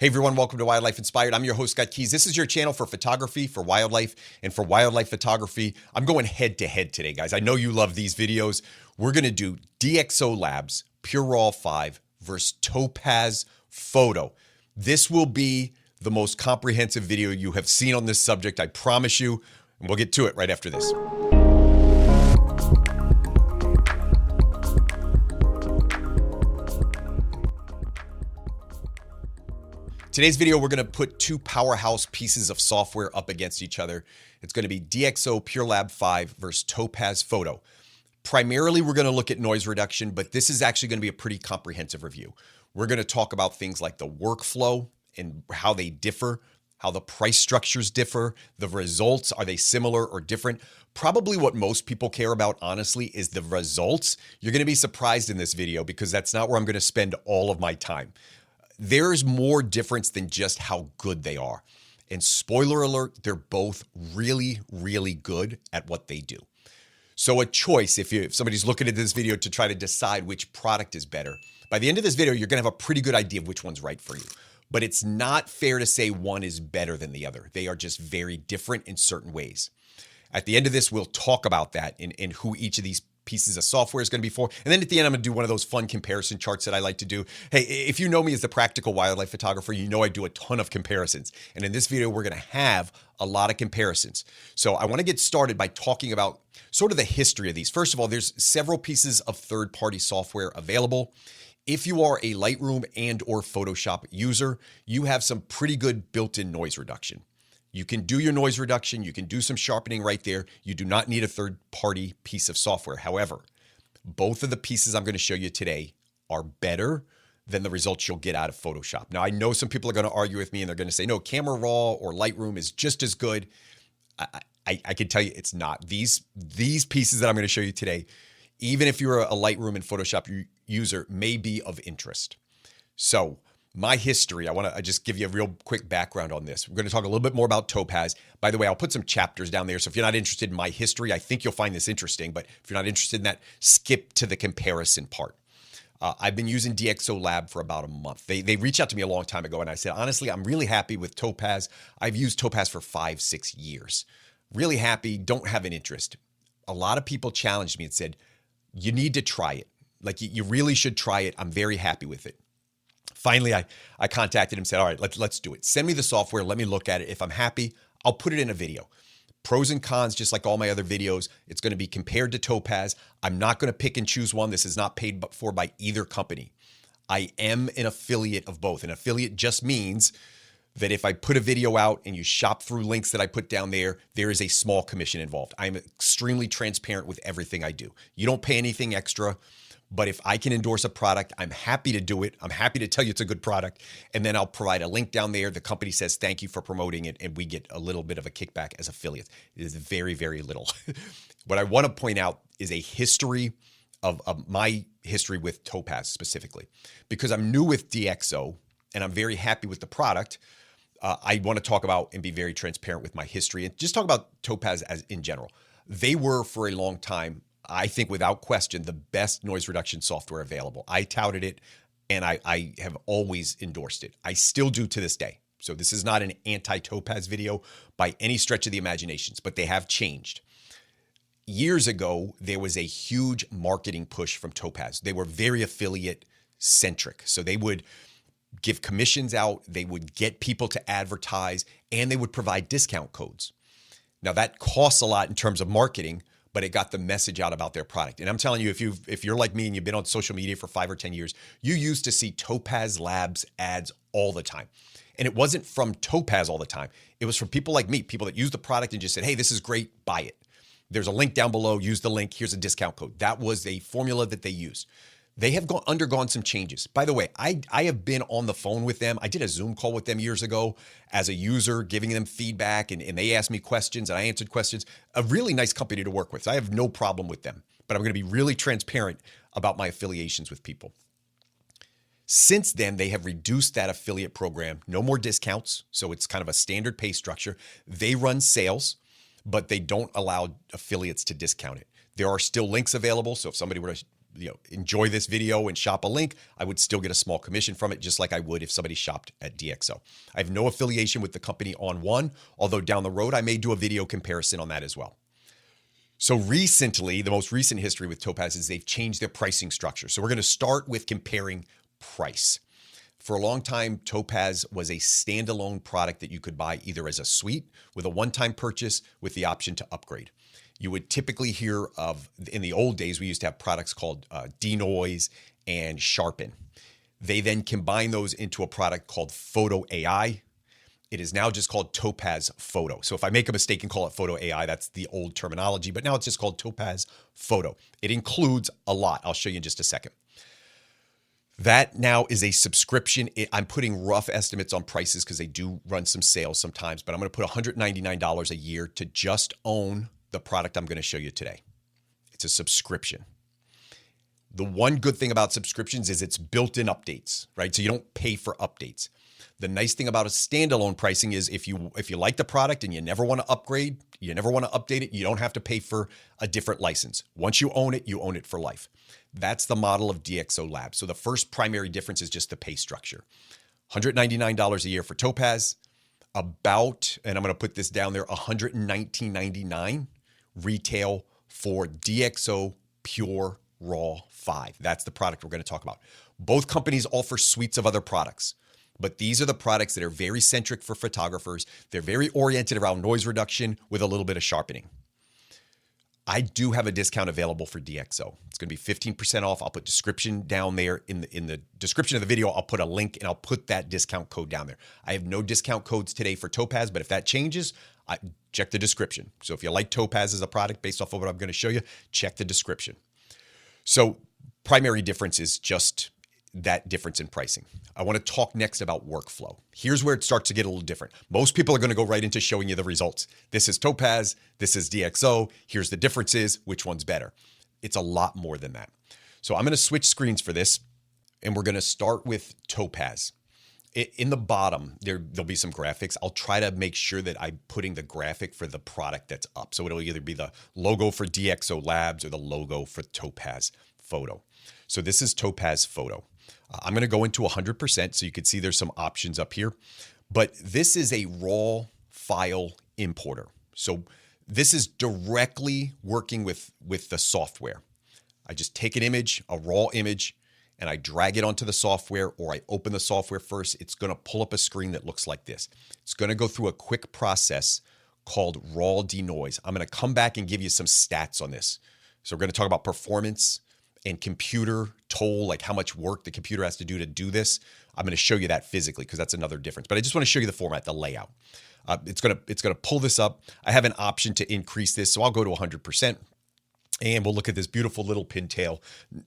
Hey everyone, welcome to Wildlife Inspired. I'm your host, Scott Keys. This is your channel for photography, for wildlife, and for wildlife photography. I'm going head to head today, guys. I know you love these videos. We're going to do DxO Labs Pure Raw 5 versus Topaz Photo. This will be the most comprehensive video you have seen on this subject, I promise you, and we'll get to it right after this. Today's video, we're going to put two powerhouse pieces of software up against each other. It's going to be DxO Pure Lab 5 versus Topaz Photo. Primarily, we're going to look at noise reduction, but this is actually going to be a pretty comprehensive review. We're going to talk about things like the workflow and how they differ, how the price structures differ, the results, are they similar or different? Probably what most people care about, honestly, is the results. You're going to be surprised in this video because that's not where I'm going to spend all of my time. There's more difference than just how good they are. And spoiler alert, they're both really, really good at what they do. So a choice, if somebody's looking at this video to try to decide which product is better, by the end of this video, you're gonna have a pretty good idea of which one's right for you. But it's not fair to say one is better than the other. They are just very different in certain ways. At the end of this, we'll talk about that and who each of these pieces of software is going to be for. And then at the end, I'm going to do one of those fun comparison charts that I like to do. Hey, if you know me as the practical wildlife photographer, you know I do a ton of comparisons. And in this video, we're going to have a lot of comparisons. So I want to get started by talking about sort of the history of these. First of all, there's several pieces of third-party software available. If you are a Lightroom and or Photoshop user, you have some pretty good built-in noise reduction. You can do your noise reduction. You can do some sharpening right there. You do not need a third-party piece of software. However, both of the pieces I'm going to show you today are better than the results you'll get out of Photoshop. Now, I know some people are going to argue with me and they're going to say, no, Camera Raw or Lightroom is just as good. I can tell you it's not. These pieces that I'm going to show you today, even if you're a Lightroom and Photoshop user, may be of interest. So, my history, I want to just give you a real quick background on this. We're going to talk a little bit more about Topaz. By the way, I'll put some chapters down there. So if you're not interested in my history, I think you'll find this interesting. But if you're not interested in that, skip to the comparison part. I've been using DxO Lab for about a month. They reached out to me a long time ago, and I said, honestly, I'm really happy with Topaz. I've used Topaz for 5-6 years. Really happy, don't have an interest. A lot of people challenged me and said, you need to try it. Like, you really should try it. I'm very happy with it. Finally, I contacted him and said, all right, let's do it. Send me the software. Let me look at it. If I'm happy, I'll put it in a video. Pros and cons, just like all my other videos. It's going to be compared to Topaz. I'm not going to pick and choose one. This is not paid for by either company. I am an affiliate of both. An affiliate just means that if I put a video out and you shop through links that I put down there, there is a small commission involved. I'm extremely transparent with everything I do. You don't pay anything extra. But if I can endorse a product, I'm happy to do it. I'm happy to tell you it's a good product. And then I'll provide a link down there. The company says, thank you for promoting it. And we get a little bit of a kickback as affiliates. It is very, very little. What I want to point out is a history of my history with Topaz specifically. Because I'm new with DxO and I'm very happy with the product, I want to talk about and be very transparent with my history and just talk about Topaz as in general. They were for a long time, I think without question, the best noise reduction software available. I touted it and I have always endorsed it. I still do to this day. So this is not an anti-Topaz video by any stretch of the imaginations, but they have changed. Years ago, there was a huge marketing push from Topaz. They were very affiliate centric. So they would give commissions out, they would get people to advertise, and they would provide discount codes. Now that costs a lot in terms of marketing, but it got the message out about their product. And I'm telling you, if you're like me and you've been on social media for 5 or 10 years, you used to see Topaz Labs ads all the time. And it wasn't from Topaz all the time. It was from people like me, people that used the product and just said, hey, this is great, buy it. There's a link down below, use the link, here's a discount code. That was a formula that they used. They have undergone some changes. By the way, I have been on the phone with them. I did a Zoom call with them years ago as a user, giving them feedback, and they asked me questions and I answered questions. A really nice company to work with. So I have no problem with them, but I'm going to be really transparent about my affiliations with people. Since then, they have reduced that affiliate program. No more discounts. So it's kind of a standard pay structure. They run sales, but they don't allow affiliates to discount it. There are still links available. So if somebody were to enjoy this video and shop a link, I would still get a small commission from it, just like I would if somebody shopped at DxO. I have no affiliation with the company on one, although down the road, I may do a video comparison on that as well. So recently, the most recent history with Topaz is they've changed their pricing structure. So we're going to start with comparing price. For a long time, Topaz was a standalone product that you could buy either as a suite with a one-time purchase with the option to upgrade. You would typically hear of, in the old days, we used to have products called denoise and sharpen. They then combine those into a product called Photo AI. It is now just called Topaz Photo. So if I make a mistake and call it Photo AI, that's the old terminology, but now it's just called Topaz Photo. It includes a lot. I'll show you in just a second. That now is a subscription. I'm putting rough estimates on prices because they do run some sales sometimes, but I'm going to put $199 a year to just own the product I'm going to show you today. It's a subscription. The one good thing about subscriptions is it's built-in updates, right? So you don't pay for updates. The nice thing about a standalone pricing is if you like the product and you never want to upgrade, you never want to update it, you don't have to pay for a different license. Once you own it for life. That's the model of DxO Labs. So the first primary difference is just the pay structure. $199 a year for Topaz, and I'm going to put this down there, $119.99 retail for DxO Pure Raw 5. That's the product we're going to talk about. Both companies offer suites of other products, but these are the products that are very centric for photographers. They're very oriented around noise reduction with a little bit of sharpening. I do have a discount available for DxO. It's going to be 15% off. I'll put description down there in the description of the video. I'll put a link and I'll put that discount code down there. I have no discount codes today for Topaz, but if that changes, check the description. So if you like Topaz as a product based off of what I'm going to show you, check the description. So primary difference is just that difference in pricing. I want to talk next about workflow. Here's where it starts to get a little different. Most people are going to go right into showing you the results. This is Topaz, this is DxO, here's the differences, which one's better. It's a lot more than that. So I'm going to switch screens for this, and we're going to start with Topaz. In the bottom, there'll be some graphics. I'll try to make sure that I'm putting the graphic for the product that's up. So it'll either be the logo for DxO Labs or the logo for Topaz Photo. So this is Topaz Photo. I'm going to go into 100%, so you can see there's some options up here. But this is a raw file importer. So this is directly working with the software. I just take an image, a raw image, and I drag it onto the software, or I open the software first. It's going to pull up a screen that looks like this. It's going to go through a quick process called raw denoise. I'm going to come back and give you some stats on this. So we're going to talk about performance and computer toll, like how much work the computer has to do this. I'm going to show you that physically because that's another difference. But I just want to show you the format, the layout. It's going to pull this up. I have an option to increase this, so I'll go to 100%. And we'll look at this beautiful little pintail.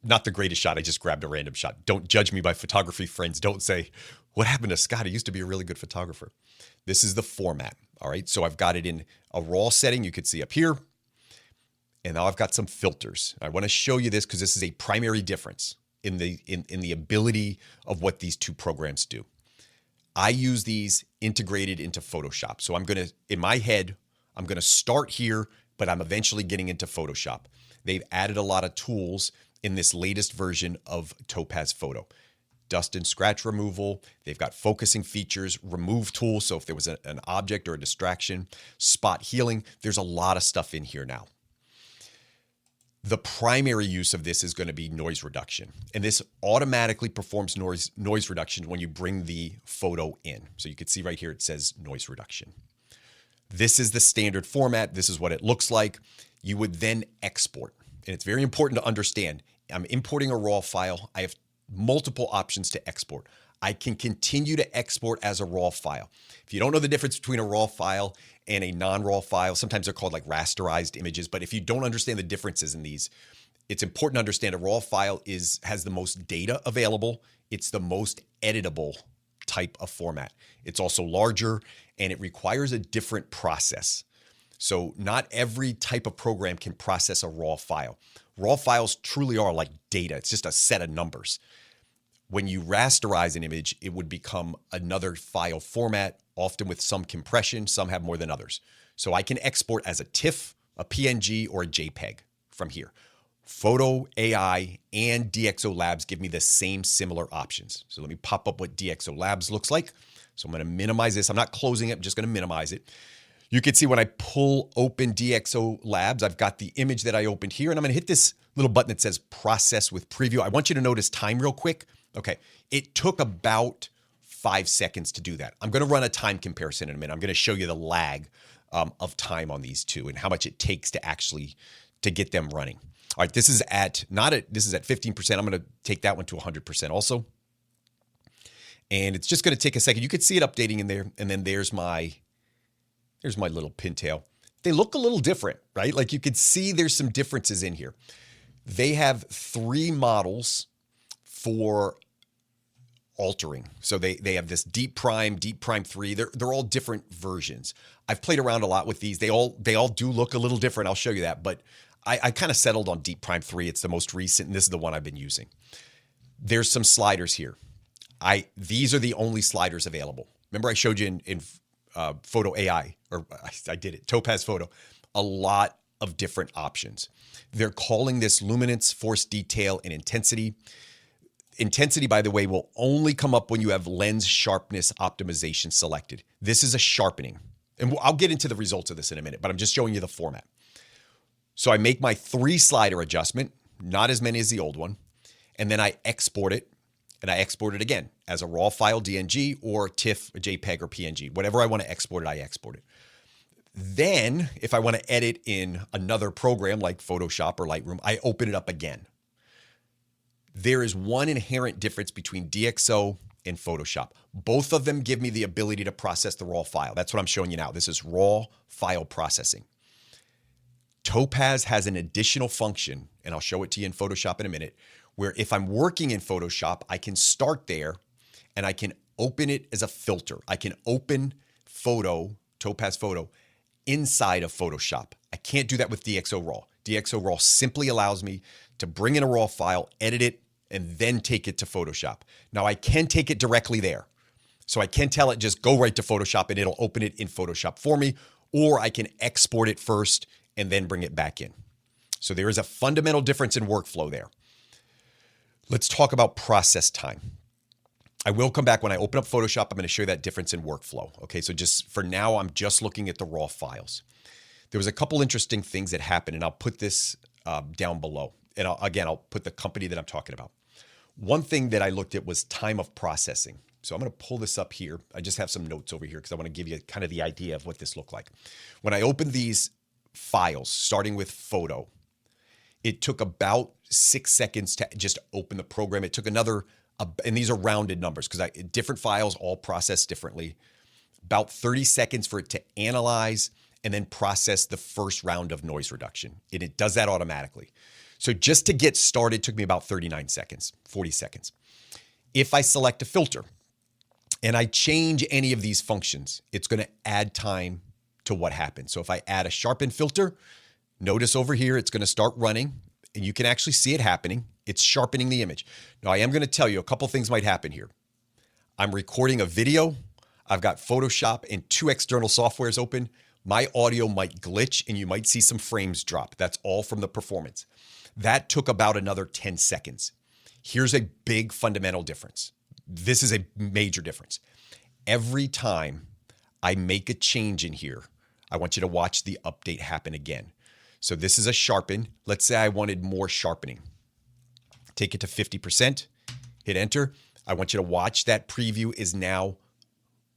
Not the greatest shot. I just grabbed a random shot. Don't judge me by photography, friends. Don't say, what happened to Scott? He used to be a really good photographer. This is the format. All right. So I've got it in a raw setting. You could see up here. And now I've got some filters. I want to show you this because this is a primary difference in the ability of what these two programs do. I use these integrated into Photoshop. So in my head, I'm going to start here, but I'm eventually getting into Photoshop. They've added a lot of tools in this latest version of Topaz Photo. Dust and scratch removal. They've got focusing features, remove tools. So if there was an object or a distraction, spot healing, there's a lot of stuff in here now. The primary use of this is going to be noise reduction. And this automatically performs noise reduction when you bring the photo in. So you can see right here, it says noise reduction. This is the standard format. This is what it looks like. You would then export. And it's very important to understand. I'm importing a raw file. I have multiple options to export. I can continue to export as a raw file. If you don't know the difference between a raw file and a non-raw file, sometimes they're called like rasterized images, but if you don't understand the differences in these, it's important to understand a raw file has the most data available. It's the most editable type of format. It's also larger and it requires a different process. So not every type of program can process a raw file. Raw files truly are like data. It's just a set of numbers. When you rasterize an image, it would become another file format, often with some compression. Some have more than others. So I can export as a TIFF, a PNG, or a JPEG from here. Photo AI and DxO Labs give me the same similar options. So let me pop up what DxO Labs looks like. So I'm going to minimize this. I'm not closing it. I'm just going to minimize it. You can see when I pull open DxO Labs, I've got the image that I opened here, and I'm going to hit this little button that says process with preview. I want you to notice time real quick. Okay. It took about 5 seconds to do that. I'm going to run a time comparison in a minute. I'm going to show you the lag of time on these two and how much it takes to actually to get them running. All right, this is at 15%. I'm going to take that one to 100% also. And it's just going to take a second. You can see it updating in there. And then there's my little pintail. They look a little different, right? Like you could see there's some differences in here. They have 3 models for altering. So they have this Deep Prime 3. They're all different versions. I've played around a lot with these. They all do look a little different. I'll show you that. But I kind of settled on Deep Prime 3. It's the most recent, and this is the one I've been using. There's some sliders here. These are the only sliders available. Remember I showed you in Photo AI, or I did it, Topaz Photo, a lot of different options. They're calling this luminance, force detail, and intensity. Intensity, by the way, will only come up when you have lens sharpness optimization selected. This is a sharpening. And I'll get into the results of this in a minute, but I'm just showing you the format. So I make my 3 slider adjustment, not as many as the old one, and then I export it, and I export it again as a raw file DNG or TIFF, JPEG, or PNG. Whatever I want to export it, I export it. Then, if I want to edit in another program like Photoshop or Lightroom, I open it up again. There is one inherent difference between DxO and Photoshop. Both of them give me the ability to process the raw file. That's what I'm showing you now. This is raw file processing. Topaz has an additional function, and I'll show it to you in Photoshop in a minute, where if I'm working in Photoshop, I can start there and I can open it as a filter. I can open Topaz Photo, inside of Photoshop. I can't do that with DxO Raw. DxO Raw simply allows me to bring in a raw file, edit it, and then take it to Photoshop. Now I can take it directly there. So I can tell it just go right to Photoshop and it'll open it in Photoshop for me, or I can export it first and then bring it back in. So there is a fundamental difference in workflow there. Let's talk about process time. I will come back when I open up Photoshop. I'm going to show you that difference in workflow. Okay, so just for now, I'm just looking at the raw files. There was a couple interesting things that happened, and I'll put this down below. And I'll put the company that I'm talking about. One thing that I looked at was time of processing. So I'm going to pull this up here. I just have some notes over here because I want to give you kind of the idea of what this looked like. When I opened these files, starting with photo, it took about 6 seconds to just open the program. It took another, and these are rounded numbers because different files all process differently, about 30 seconds for it to analyze and then process the first round of noise reduction. And it does that automatically. So just to get started took me about 39 seconds, 40 seconds. If I select a filter and I change any of these functions, it's going to add time to what happens. So if I add a sharpen filter, notice over here, it's going to start running and you can actually see it happening. It's sharpening the image. Now I am going to tell you a couple things might happen here. I'm recording a video. I've got Photoshop and 2 external softwares open. My audio might glitch and you might see some frames drop. That's all from the performance. That took about another 10 seconds. Here's a big fundamental difference. This is a major difference. Every time I make a change in here, I want you to watch the update happen again. So this is a sharpen. Let's say I wanted more sharpening. Take it to 50%, hit enter. I want you to watch that preview is now,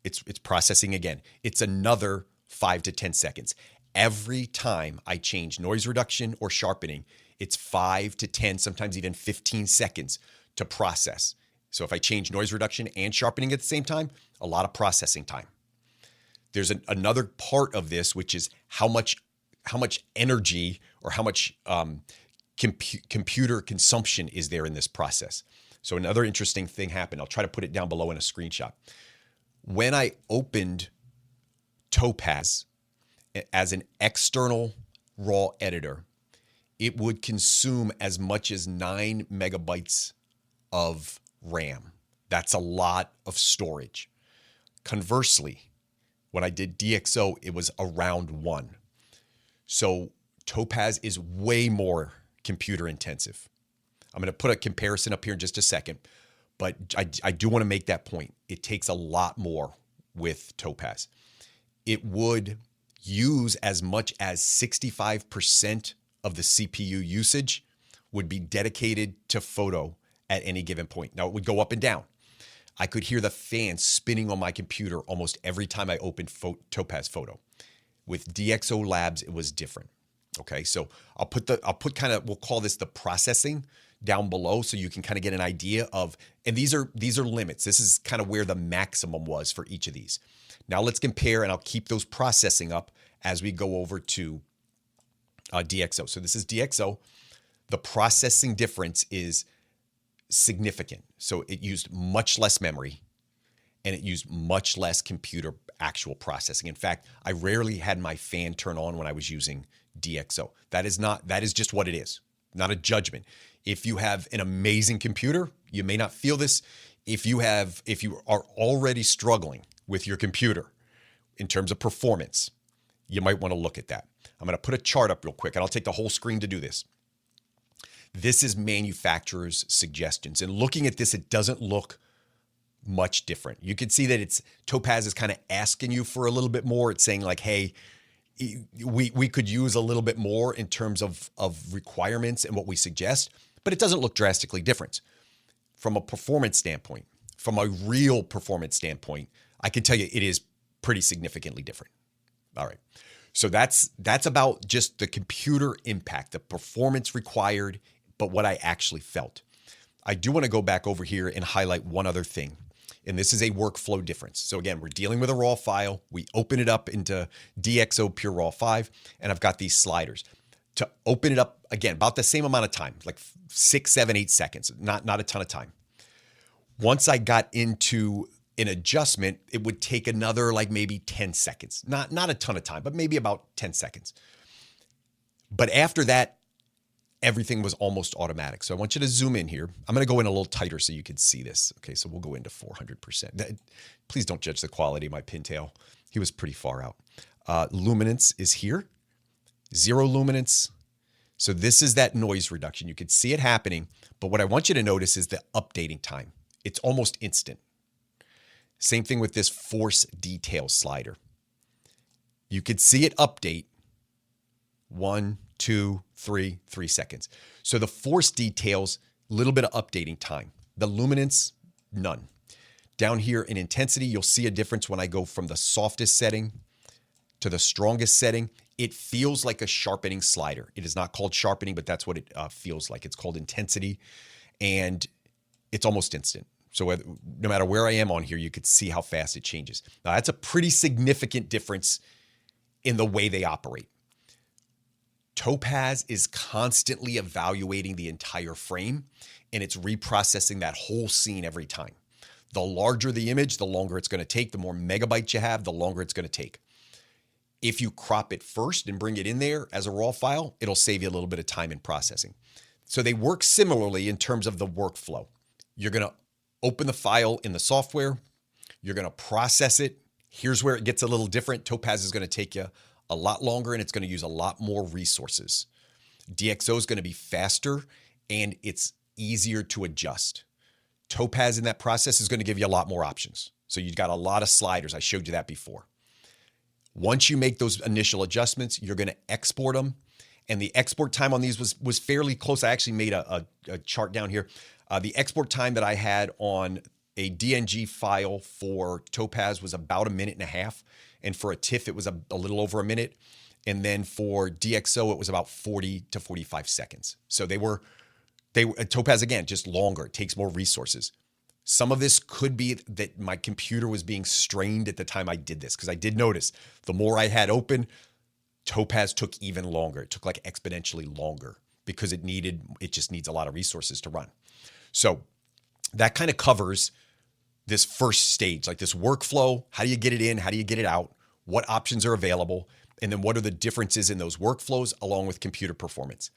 it's processing again. It's another 5 to 10 seconds. Every time I change noise reduction or sharpening, it's 5 to 10, sometimes even 15 seconds to process. So if I change noise reduction and sharpening at the same time, a lot of processing time. There's another part of this, which is how much energy or how much computer consumption is there in this process. So another interesting thing happened. I'll try to put it down below in a screenshot. When I opened Topaz as an external raw editor, it would consume as much as 9 megabytes of RAM. That's a lot of storage. Conversely, when I did DxO, it was around 1. So Topaz is way more computer intensive. I'm going to put a comparison up here in just a second, but I do want to make that point. It takes a lot more with Topaz. It would use as much as 65% of the CPU usage would be dedicated to photo at any given point. Now, it would go up and down. I could hear the fan spinning on my computer almost every time I opened Topaz Photo. With DxO Labs, it was different. Okay, so I'll put kind of, we'll call this the processing down below, so you can kind of get an idea of, and these are limits. This is kind of where the maximum was for each of these. Now let's compare, and I'll keep those processing up as we go over to DxO. So this is DxO. The processing difference is significant. So it used much less memory, and it used much less computer actual processing. In fact, I rarely had my fan turn on when I was using DxO. That is just what it is, not a judgment. If you have an amazing computer, you may not feel this. If you are already struggling with your computer in terms of performance, you might want to look at that. I'm going to put a chart up real quick, and I'll take the whole screen to do this. This is manufacturer's suggestions. And looking at this, it doesn't look much different. You can see that Topaz is kind of asking you for a little bit more. It's saying like, hey, we could use a little bit more in terms of requirements and what we suggest, but it doesn't look drastically different. From a performance standpoint, from a real performance standpoint, I can tell you it is pretty significantly different. All right. So that's about just the computer impact, the performance required, but what I actually felt. I do want to go back over here and highlight one other thing. And this is a workflow difference. So again, we're dealing with a raw file. We open it up into DxO Pure Raw 5, and I've got these sliders. To open it up, again, about the same amount of time, like 6, 7, 8 seconds, not a ton of time. Once I got into an adjustment, it would take another like maybe 10 seconds. Not a ton of time, but maybe about 10 seconds. But after that, everything was almost automatic. So I want you to zoom in here. I'm going to go in a little tighter so you can see this. Okay, so we'll go into 400%. Please don't judge the quality of my pintail. He was pretty far out. Luminance is here. 0 luminance. So this is that noise reduction. You can see it happening, but what I want you to notice is the updating time. It's almost instant. Same thing with this force detail slider. You could see it update 1, 2, 3 seconds. So the force details, a little bit of updating time. The luminance, none. Down here in intensity, you'll see a difference when I go from the softest setting to the strongest setting. It feels like a sharpening slider. It is not called sharpening, but that's what it feels like. It's called intensity, and it's almost instant. So no matter where I am on here, you could see how fast it changes. Now, that's a pretty significant difference in the way they operate. Topaz is constantly evaluating the entire frame, and it's reprocessing that whole scene every time. The larger the image, the longer it's going to take. The more megabytes you have, the longer it's going to take. If you crop it first and bring it in there as a raw file, it'll save you a little bit of time in processing. So they work similarly in terms of the workflow. You're going to open the file in the software. You're going to process it. Here's where it gets a little different. Topaz is going to take you a lot longer, and it's going to use a lot more resources. DxO is going to be faster, and it's easier to adjust. Topaz in that process is going to give you a lot more options. So you've got a lot of sliders. I showed you that before. Once you make those initial adjustments, you're going to export them. And the export time on these was fairly close. I actually made a chart down here. The export time that I had on a DNG file for Topaz was about 1.5 minutes. And for a TIFF, it was a little over 1 minute. And then for DxO, it was about 40 to 45 seconds. So Topaz, again, just longer. It takes more resources. Some of this could be that my computer was being strained at the time I did this, because I did notice the more I had open, Topaz took even longer. It took like exponentially longer because it just needs a lot of resources to run. So that kind of covers this first stage, like this workflow. How do you get it in? How do you get it out? What options are available? And then what are the differences in those workflows along with computer performance?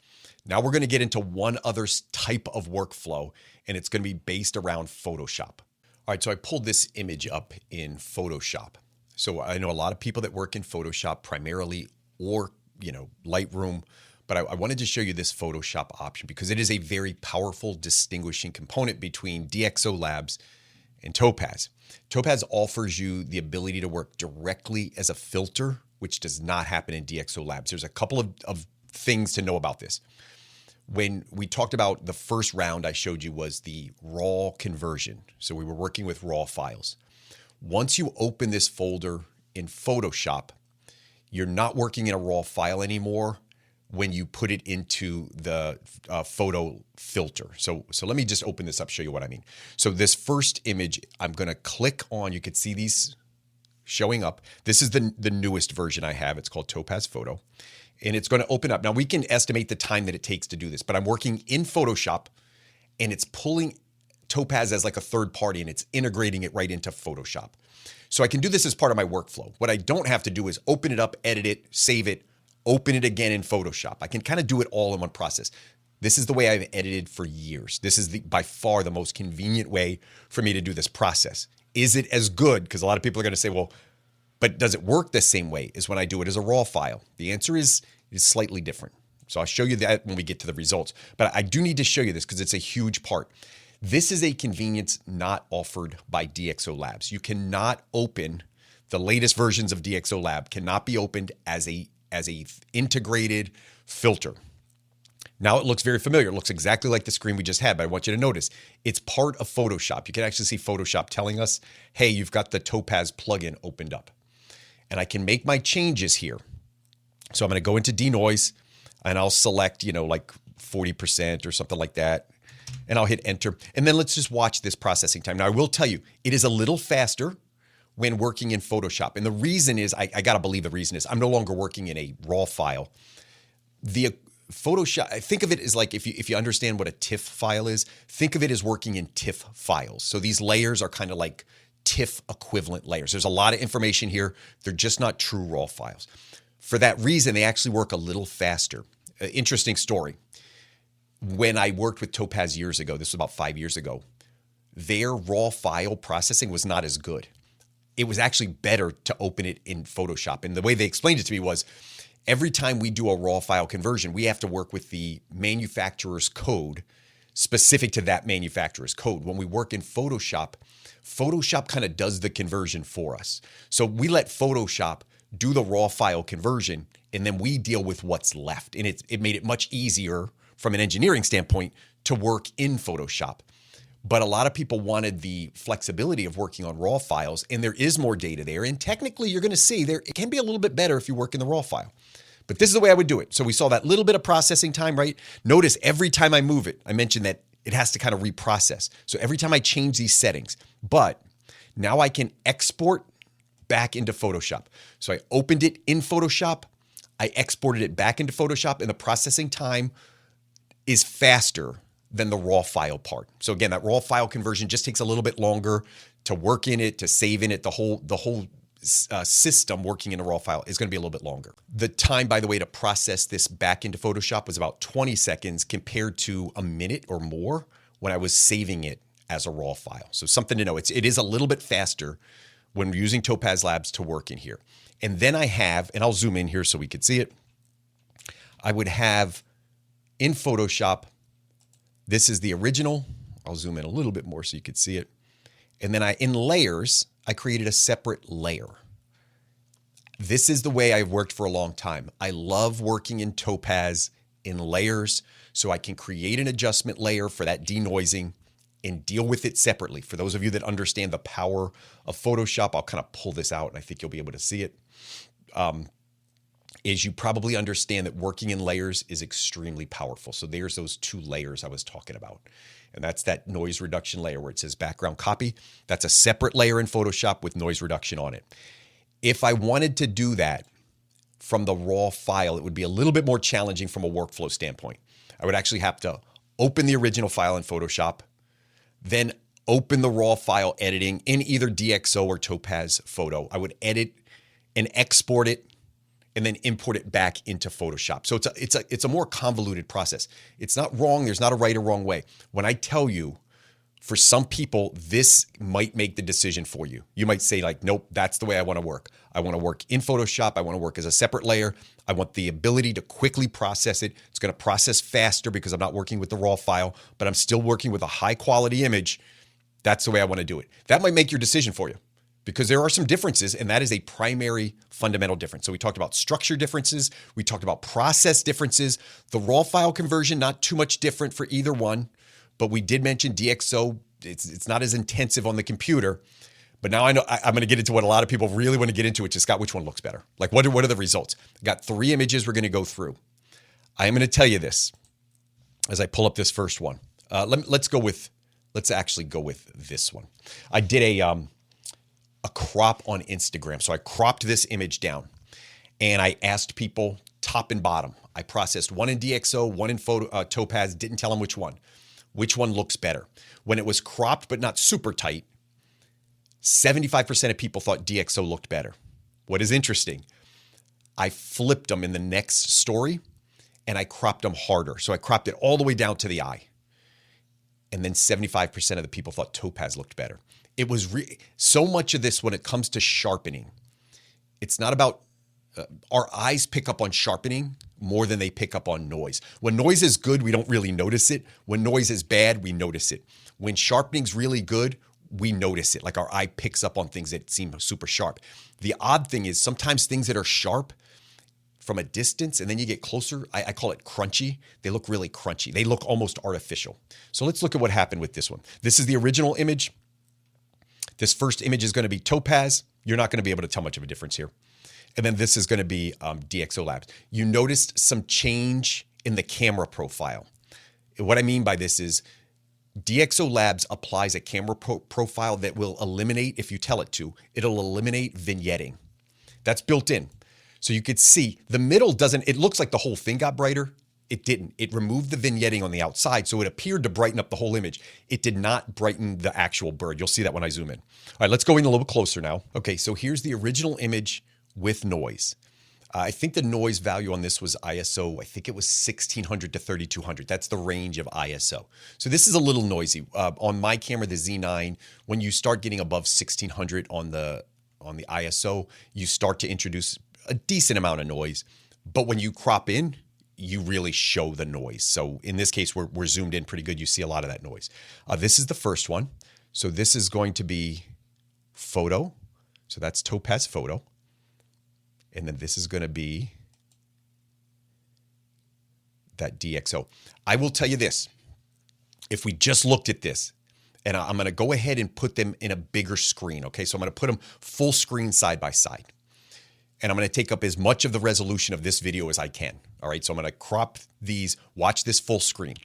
Now we're going to get into one other type of workflow, and it's going to be based around Photoshop. All right, so I pulled this image up in Photoshop. So I know a lot of people that work in Photoshop primarily, or Lightroom, but I wanted to show you this Photoshop option because it is a very powerful distinguishing component between DxO Labs and Topaz. Topaz offers you the ability to work directly as a filter, which does not happen in DxO Labs. There's a couple of things to know about this. When we talked about the first round I showed you was the raw conversion. So we were working with raw files. Once you open this folder in Photoshop, you're not working in a raw file anymore when you put it into the photo filter. So let me just open this up, show you what I mean. So this first image, I'm going to click on, you can see these showing up. This is the newest version I have. It's called Topaz Photo. And it's going to open up. Now we can estimate the time that it takes to do this, but I'm working in Photoshop and it's pulling Topaz as like a third party and it's integrating it right into Photoshop. So I can do this as part of my workflow. What I don't have to do is open it up, edit it, save it, open it again in Photoshop. I can kind of do it all in one process. This is the way I've edited for years. This is by far the most convenient way for me to do this process. Is it as good? Because a lot of people are going to say, well, but does it work the same way as when I do it as a raw file? The answer is slightly different. So I'll show you that when we get to the results. But I do need to show you this because it's a huge part. This is a convenience not offered by DxO Labs. You cannot open the latest versions of DxO Lab cannot be opened as a integrated filter. Now it looks very familiar. It looks exactly like the screen we just had, but I want you to notice it's part of Photoshop. You can actually see Photoshop telling us, hey, you've got the Topaz plugin opened up. And I can make my changes here. So I'm going to go into denoise and I'll select, like 40% or something like that. And I'll hit enter. And then let's just watch this processing time. Now I will tell you, it is a little faster when working in Photoshop. And the reason is, I got to believe the reason is I'm no longer working in a raw file. The Photoshop, think of it as like, if you understand what a TIFF file is, think of it as working in TIFF files. So these layers are kind of like TIFF equivalent layers. There's a lot of information here. They're just not true raw files. For that reason, they actually work a little faster. Interesting story. When I worked with Topaz years ago, this was about 5 years ago, their raw file processing was not as good. It was actually better to open it in Photoshop. And the way they explained it to me was every time we do a raw file conversion, we have to work with the manufacturer's code specific to that manufacturer's code. When we work in Photoshop, Photoshop kind of does the conversion for us. So we let Photoshop do the raw file conversion, and then we deal with what's left. And it made it much easier from an engineering standpoint to work in Photoshop. But a lot of people wanted the flexibility of working on raw files, and there is more data there. And technically, you're going to see it can be a little bit better if you work in the raw file. But this is the way I would do it. So we saw that little bit of processing time, right? Notice every time I move it, I mentioned that it has to kind of reprocess. So every time I change these settings, but now I can export back into Photoshop. So I opened it in Photoshop, I exported it back into Photoshop, and the processing time is faster than the raw file part. So again, that raw file conversion just takes a little bit longer to work in it, to save in it. The whole system working in a raw file is going to be a little bit longer. The time, by the way, to process this back into Photoshop was about 20 seconds compared to a minute or more when I was saving it as a raw file. So something to know, it is a little bit faster when we're using Topaz Labs to work in here. And then I have, and I'll zoom in here so we could see it, I would have in Photoshop, this is the original. I'll zoom in a little bit more so you could see it. And then in layers, I created a separate layer. This is the way I've worked for a long time. I love working in Topaz in layers so I can create an adjustment layer for that denoising and deal with it separately. For those of you that understand the power of Photoshop, I'll kind of pull this out and I think you'll be able to see it. Is you probably understand that working in layers is extremely powerful. So there's those two layers I was talking about. And that's that noise reduction layer where it says background copy. That's a separate layer in Photoshop with noise reduction on it. If I wanted to do that from the raw file, it would be a little bit more challenging from a workflow standpoint. I would actually have to open the original file in Photoshop, then open the raw file editing in either DxO or Topaz Photo. I would edit and export it and then import it back into Photoshop. So it's a more convoluted process. It's not wrong. There's not a right or wrong way. When I tell you For some people, this might make the decision for you. You might say like, nope, that's the way I want to work. I want to work in Photoshop. I want to work as a separate layer. I want the ability to quickly process it. It's going to process faster because I'm not working with the raw file, but I'm still working with a high quality image. That's the way I want to do it. That might make your decision for you because there are some differences, and that is a primary fundamental difference. So we talked about structure differences. We talked about process differences. The raw file conversion, not too much different for either one. But we did mention DxO. It's not as intensive on the computer. But now I know I'm going to get into what a lot of people really want to get into, which is, Scott, which one looks better? Like, what are the results? I got 3 images we're going to go through. I am going to tell you this as I pull up this first one. Let's actually go with this one. I did a crop on Instagram. So I cropped this image down, and I asked people top and bottom. I processed one in DxO, one in Topaz, didn't tell them which one. Which one looks better? When it was cropped but not super tight, 75% of people thought DxO looked better. What is interesting, I flipped them in the next story and I cropped them harder. So I cropped it all the way down to the eye. And then 75% of the people thought Topaz looked better. It was so much of this when it comes to sharpening. It's not about our eyes pick up on sharpening more than they pick up on noise. When noise is good, we don't really notice it. When noise is bad, we notice it. When sharpening's really good, we notice it. Like our eye picks up on things that seem super sharp. The odd thing is sometimes things that are sharp from a distance and then you get closer, I call it crunchy. They look really crunchy. They look almost artificial. So let's look at what happened with this one. This is the original image. This first image is going to be Topaz. You're not going to be able to tell much of a difference here. And then this is going to be DxO Labs. You noticed some change in the camera profile. What I mean by this is DxO Labs applies a camera profile that will eliminate, if you tell it to, it'll eliminate vignetting. That's built in. So you could see the middle doesn't, it looks like the whole thing got brighter. It didn't. It removed the vignetting on the outside, so it appeared to brighten up the whole image. It did not brighten the actual bird. You'll see that when I zoom in. All right, let's go in a little bit closer now. Okay, so here's the original image with noise. I think the noise value on this was ISO, I think it was 1600 to 3200. That's the range of ISO. So this is a little noisy. On my camera, the Z9, when you start getting above 1600 on the ISO, you start to introduce a decent amount of noise. But when you crop in, you really show the noise. So in this case, we're zoomed in pretty good. You see a lot of that noise. This is the first one. So this is going to be photo. So that's Topaz photo. And then this is going to be that DxO. I will tell you this. If we just looked at this, and I'm going to go ahead and put them in a bigger screen. Okay, so I'm going to put them full screen side by side. And I'm going to take up as much of the resolution of this video as I can. All right, so I'm going to crop these. Watch this full screen.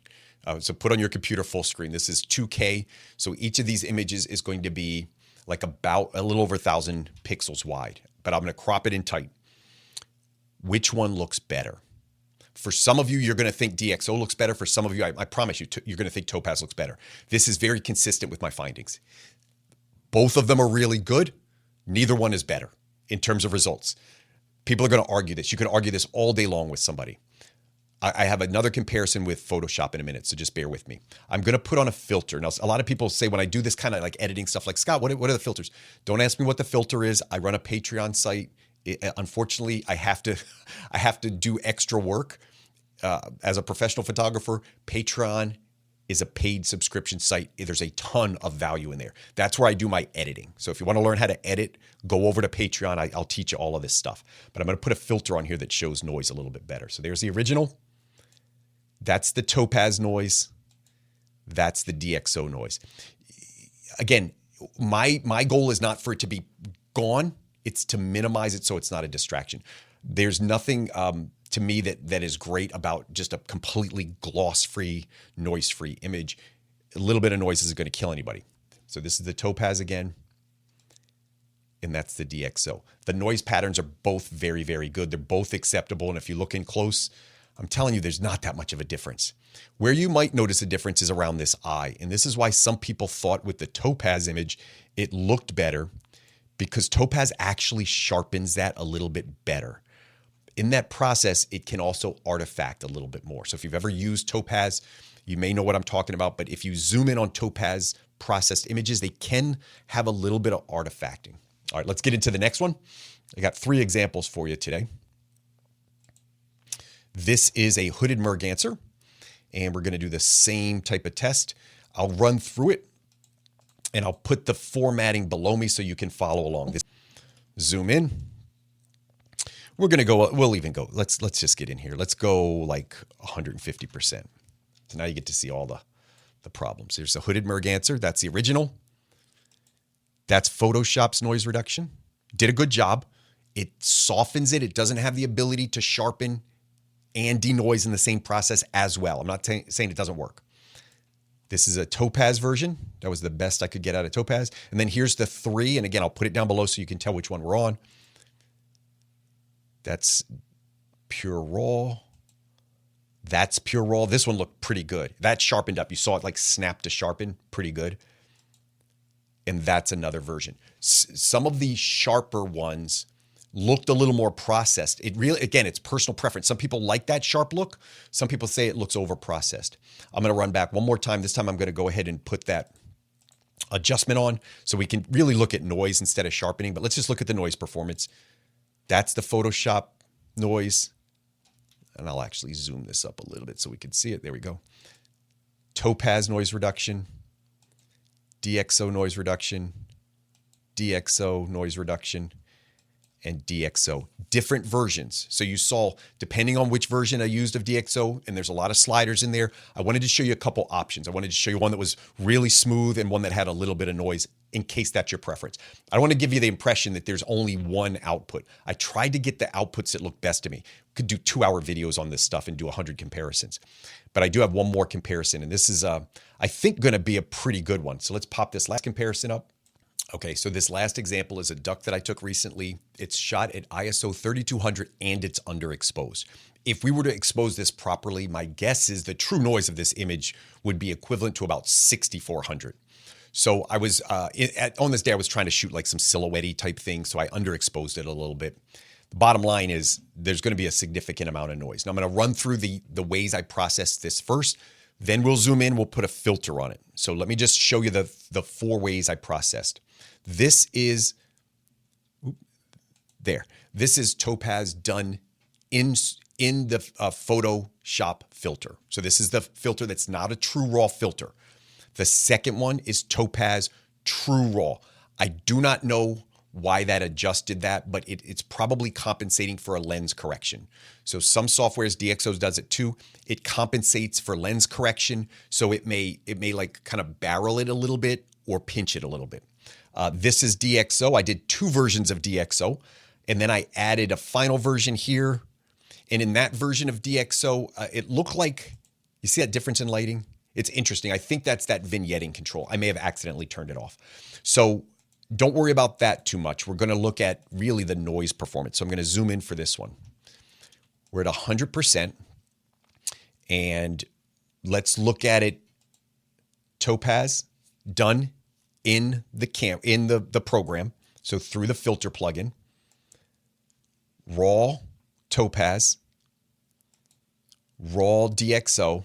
So put on your computer full screen. This is 2K. So each of these images is going to be like about a little over 1,000 pixels wide. But I'm going to crop it in tight. Which one looks better? For some of you, you're going to think DxO looks better. For some of you, I promise you, you're going to think Topaz looks better. This is very consistent with my findings. Both of them are really good. Neither one is better in terms of results. People are going to argue this. You can argue this all day long with somebody. I have another comparison with Photoshop in a minute, so just bear with me. I'm going to put on a filter. Now, a lot of people say when I do this kind of like editing stuff like, Scott, what are the filters? Don't ask me what the filter is. I run a Patreon site. Unfortunately, I have to do extra work. As a professional photographer, Patreon is a paid subscription site. There's a ton of value in there. That's where I do my editing. So if you want to learn how to edit, go over to Patreon. I'll teach you all of this stuff. But I'm going to put a filter on here that shows noise a little bit better. So there's the original. That's the Topaz noise. That's the DxO noise. Again, my goal is not for it to be gone. It's to minimize it so it's not a distraction. There's nothing to me that is great about just a completely gloss-free, noise-free image. A little bit of noise isn't going to kill anybody. So this is the Topaz again, and that's the DxO. The noise patterns are both very, very good. They're both acceptable, and if you look in close, I'm telling you, there's not that much of a difference. Where you might notice a difference is around this eye, and this is why some people thought with the Topaz image it looked better, because Topaz actually sharpens that a little bit better. In that process, it can also artifact a little bit more. So if you've ever used Topaz, you may know what I'm talking about, but if you zoom in on Topaz processed images, they can have a little bit of artifacting. All right, let's get into the next one. I got 3 examples for you today. This is a hooded merganser, and we're going to do the same type of test. I'll run through it, and I'll put the formatting below me so you can follow along. Zoom in. We're going to go, we'll even go, let's just get in here. Let's go like 150%. So now you get to see all the problems. There's a hooded merganser. That's the original. That's Photoshop's noise reduction. Did a good job. It softens it. It doesn't have the ability to sharpen and denoise in the same process as well. I'm not saying it doesn't work. This is a Topaz version. That was the best I could get out of Topaz. And then here's the 3. And again, I'll put it down below so you can tell which one we're on. That's pure raw. That's pure raw. This one looked pretty good. That sharpened up. You saw it like snap to sharpen. Pretty good. And that's another version. Some of the sharper ones looked a little more processed. It really, again, it's personal preference. Some people like that sharp look. Some people say it looks over processed. I'm going to run back one more time. This time I'm going to go ahead and put that adjustment on so we can really look at noise instead of sharpening. But let's just look at the noise performance. That's the Photoshop noise. And I'll actually zoom this up a little bit so we can see it. There we go. Topaz noise reduction, DxO noise reduction, DxO noise reduction, and DxO. Different versions. So you saw, depending on which version I used of DxO, and there's a lot of sliders in there, I wanted to show you a couple options. I wanted to show you one that was really smooth and one that had a little bit of noise in case that's your preference. I don't want to give you the impression that there's only one output. I tried to get the outputs that look best to me. Could do 2-hour videos on this stuff and do 100 comparisons. But I do have one more comparison, and this is, I think, going to be a pretty good one. So let's pop this last comparison up. Okay, so this last example is a duck that I took recently. It's shot at ISO 3200 and it's underexposed. If we were to expose this properly, my guess is the true noise of this image would be equivalent to about 6400. So I was, on this day, I was trying to shoot like some silhouette-y type thing, so I underexposed it a little bit. The bottom line is there's going to be a significant amount of noise. Now I'm going to run through the ways I processed this first, then we'll zoom in, we'll put a filter on it. So let me just show you the 4 ways I processed. This is, this is Topaz done in the Photoshop filter. So this is the filter that's not a true raw filter. The second one is Topaz True Raw. I do not know why that adjusted that, but it's probably compensating for a lens correction. So some softwares, DxO does it too. It compensates for lens correction. So it may like kind of barrel it a little bit or pinch it a little bit. This is DxO. I did 2 versions of DxO, and then I added a final version here. And in that version of DxO, it looked like, you see that difference in lighting? It's interesting. I think that's that vignetting control. I may have accidentally turned it off. So don't worry about that too much. We're going to look at really the noise performance. So I'm going to zoom in for this one. We're at 100%. And let's look at it. Topaz done in the program. So through the filter plugin. Raw Topaz. Raw DxO.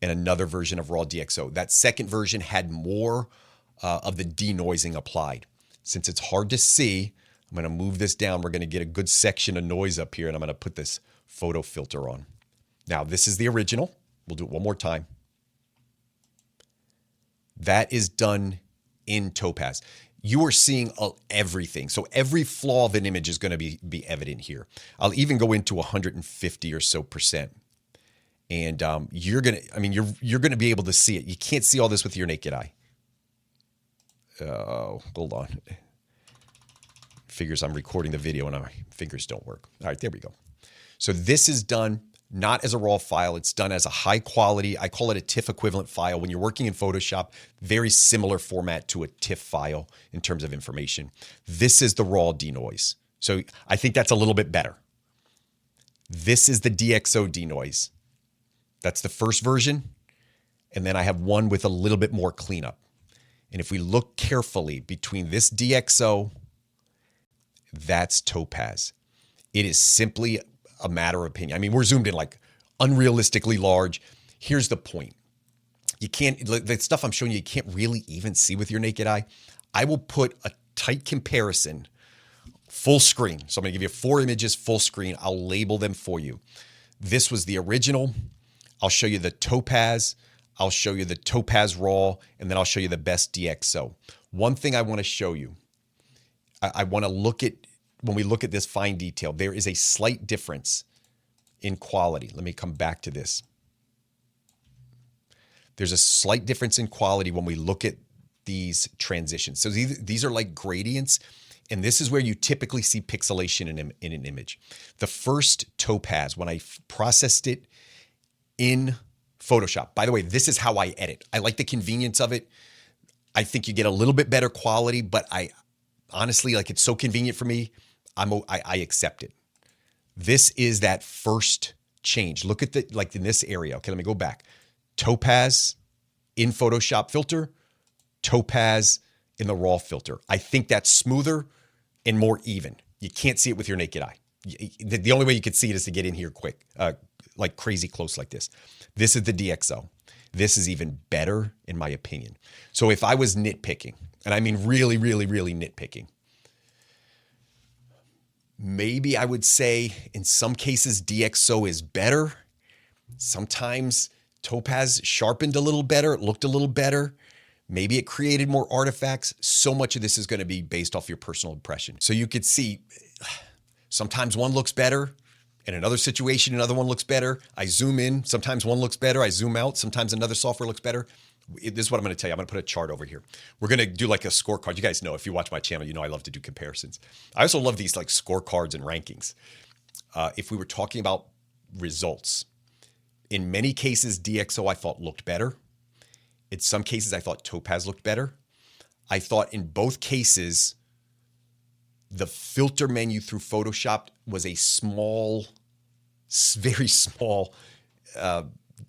And another version of Raw DxO. That second version had more of the denoising applied. Since it's hard to see, I'm going to move this down. We're going to get a good section of noise up here, and I'm going to put this photo filter on. Now, this is the original. We'll do it one more time. That is done in Topaz. You are seeing everything. So every flaw of an image is going to be evident here. I'll even go into 150 or so percent. And you're going to be able to see it. You can't see all this with your naked eye. Oh, hold on. Figures I'm recording the video and my fingers don't work. All right, there we go. So this is done not as a raw file. It's done as a high quality, I call it a TIFF equivalent file. When you're working in Photoshop, very similar format to a TIFF file in terms of information. This is the raw denoise. So I think that's a little bit better. This is the DxO denoise. That's the first version. And then I have one with a little bit more cleanup. And if we look carefully between this DxO, that's Topaz. It is simply a matter of opinion. I mean, we're zoomed in like unrealistically large. Here's the point. You can't, the stuff I'm showing you, you can't really even see with your naked eye. I will put a tight comparison, full screen. So I'm going to give you 4 images, full screen. I'll label them for you. This was the original. I'll show you the Topaz. I'll show you the Topaz Raw, and then I'll show you the best DxO. One thing I want to show you, I want to look at, when we look at this fine detail, there is a slight difference in quality. Let me come back to this. There's a slight difference in quality when we look at these transitions. So these are like gradients, and this is where you typically see pixelation in an image. The first Topaz, when I processed it in Photoshop, by the way, this is how I edit. I like the convenience of it. I think you get a little bit better quality, but I honestly, like, it's so convenient for me, I accept it. This is that first change. Look at the, like in this area. Okay, let me go back. Topaz in Photoshop filter, Topaz in the raw filter. I think that's smoother and more even. You can't see it with your naked eye. The only way you could see it is to get in here quick, like crazy close like this. This is the DxO. This is even better in my opinion. So if I was nitpicking, and I mean really, really, really nitpicking, maybe I would say in some cases DxO is better. Sometimes Topaz sharpened a little better. It looked a little better. Maybe it created more artifacts. So much of this is going to be based off your personal impression. So you could see sometimes one looks better. In another situation, another one looks better. I zoom in. Sometimes one looks better. I zoom out. Sometimes another software looks better. This is what I'm going to tell you. I'm going to put a chart over here. We're going to do like a scorecard. You guys know, if you watch my channel, you know I love to do comparisons. I also love these like scorecards and rankings. If we were talking about results, in many cases, DxO I thought looked better. In some cases, I thought Topaz looked better. I thought in both cases, the filter menu through Photoshop was a small, very small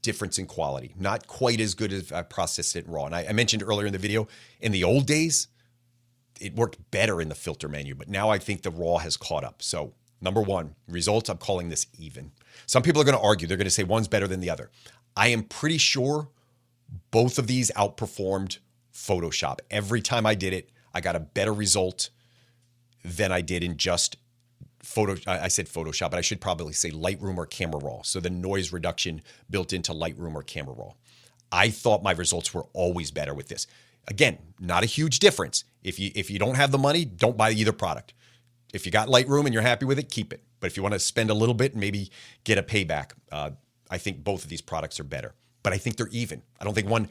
difference in quality. Not quite as good as I processed it raw. And I mentioned earlier in the video, in the old days, it worked better in the filter menu, but now I think the raw has caught up. So number one, results, I'm calling this even. Some people are going to argue. They're going to say one's better than the other. I am pretty sure both of these outperformed Photoshop. Every time I did it, I got a better result than I did in just I said Photoshop, but I should probably say Lightroom or Camera Raw. So the noise reduction built into Lightroom or Camera Raw. I thought my results were always better with this. Again, not a huge difference. If you don't have the money, don't buy either product. If you got Lightroom and you're happy with it, keep it. But if you want to spend a little bit and maybe get a payback, I think both of these products are better. But I think they're even. I don't think one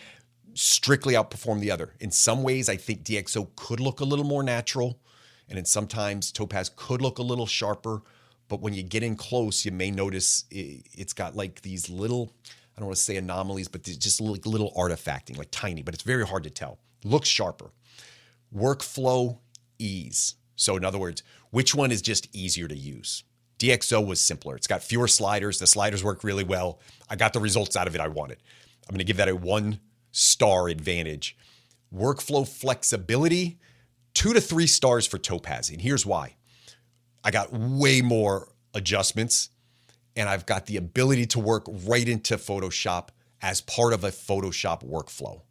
strictly outperformed the other. In some ways, I think DxO could look a little more natural. And then sometimes Topaz could look a little sharper, but when you get in close, you may notice it's got like these little, I don't want to say anomalies, but just like little artifacting, like tiny, but it's very hard to tell. Looks sharper. Workflow ease. So in other words, which one is just easier to use? DxO was simpler. It's got fewer sliders. The sliders work really well. I got the results out of it I wanted. I'm going to give that a 1-star advantage. Workflow flexibility, 2 to 3 stars for Topaz. And here's why. I got way more adjustments, and I've got the ability to work right into Photoshop as part of a Photoshop workflow.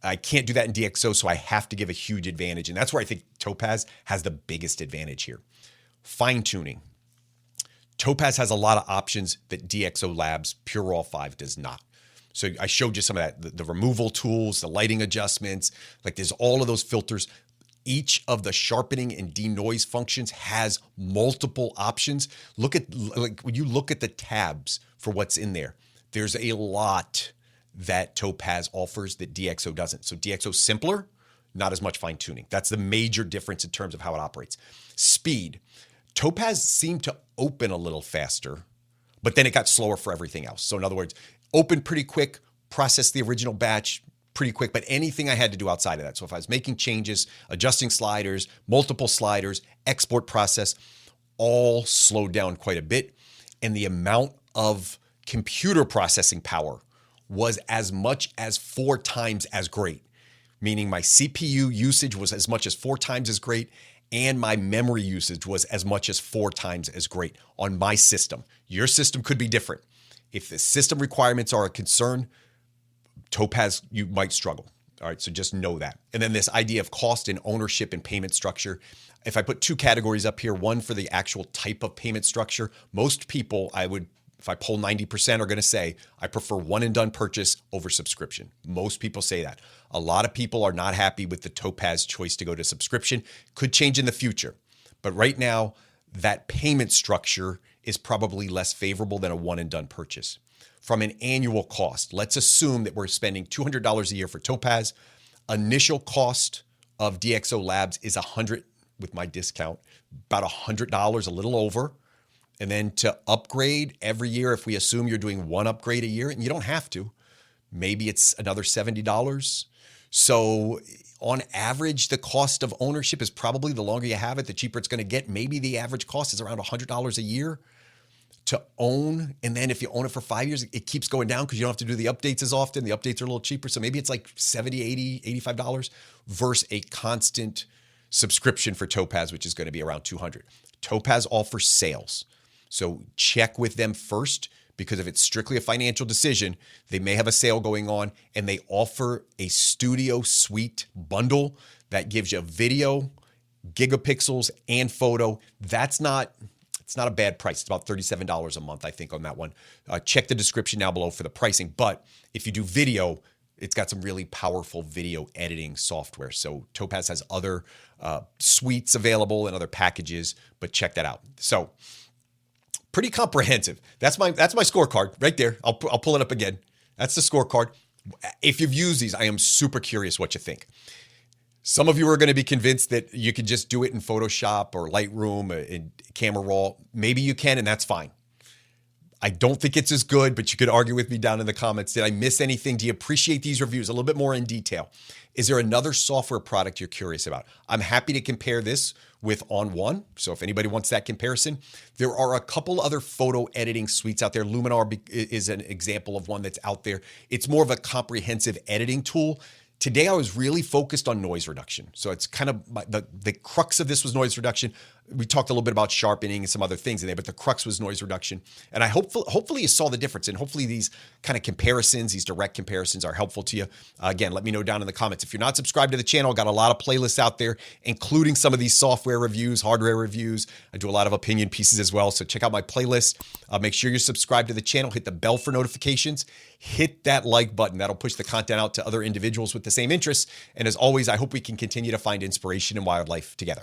I can't do that in DxO, so I have to give a huge advantage. And that's where I think Topaz has the biggest advantage here. Fine-tuning. Topaz has a lot of options that DxO Labs Pure Raw 5 does not. So I showed you some of that, the removal tools, the lighting adjustments, like there's all of those filters. Each of the sharpening and denoise functions has multiple options. Look at, like when you look at the tabs for what's in there, there's a lot that Topaz offers that DxO doesn't. So DxO's simpler, not as much fine tuning. That's the major difference in terms of how it operates. Speed. Topaz seemed to open a little faster, but then it got slower for everything else. So in other words, open pretty quick, process the original batch pretty quick, but anything I had to do outside of that. So if I was making changes, adjusting sliders, multiple sliders, export process, all slowed down quite a bit. And the amount of computer processing power was as much as 4 times as great, meaning my CPU usage was as much as 4 times as great, and my memory usage was as much as 4 times as great on my system. Your system could be different. If the system requirements are a concern, Topaz, you might struggle. All right, so just know that. And then this idea of cost and ownership and payment structure. If I put 2 categories up here, one for the actual type of payment structure, most people if I poll 90% are going to say, I prefer one and done purchase over subscription. Most people say that. A lot of people are not happy with the Topaz choice to go to subscription. Could change in the future. But right now, that payment structure is probably less favorable than a one and done purchase. From an annual cost, let's assume that we're spending $200 a year for Topaz. Initial cost of DxO Labs is $100 with my discount, about $100, a little over. And then to upgrade every year, if we assume you're doing one upgrade a year, and you don't have to, maybe it's another $70. So on average, the cost of ownership is probably, the longer you have it, the cheaper it's going to get. Maybe the average cost is around $100 a year to own. And then if you own it for 5 years, it keeps going down because you don't have to do the updates as often. The updates are a little cheaper. So maybe it's like $70, $80, $85 versus a constant subscription for Topaz, which is going to be around $200. Topaz offers sales. So check with them first, because if it's strictly a financial decision, they may have a sale going on, and they offer a studio suite bundle that gives you video, gigapixels, and photo. It's not a bad price. It's about $37 a month, I think, on that one. Check the description down below for the pricing. But if you do video, it's got some really powerful video editing software. So Topaz has other suites available and other packages, but check that out. So pretty comprehensive. That's my scorecard right there. I'll pull it up again. That's the scorecard. If you've used these, I am super curious what you think. Some of you are going to be convinced that you can just do it in Photoshop or Lightroom, in Camera Raw. Maybe you can, and that's fine. I don't think it's as good, but you could argue with me down in the comments. Did I miss anything? Do you appreciate these reviews a little bit more in detail? Is there another software product you're curious about? I'm happy to compare this with On One. So if anybody wants that comparison, there are a couple other photo editing suites out there. Luminar is an example of one that's out there. It's more of a comprehensive editing tool. Today, I was really focused on noise reduction. So it's kind of the crux of this was noise reduction. We talked a little bit about sharpening and some other things in there, but the crux was noise reduction. And I hopefully you saw the difference. And hopefully these kind of comparisons, these direct comparisons are helpful to you. Again, let me know down in the comments. If you're not subscribed to the channel, got a lot of playlists out there, including some of these software reviews, hardware reviews. I do a lot of opinion pieces as well. So check out my playlist. Make sure you're subscribed to the channel. Hit the bell for notifications. Hit that like button. That'll push the content out to other individuals with the same interests. And as always, I hope we can continue to find inspiration in wildlife together.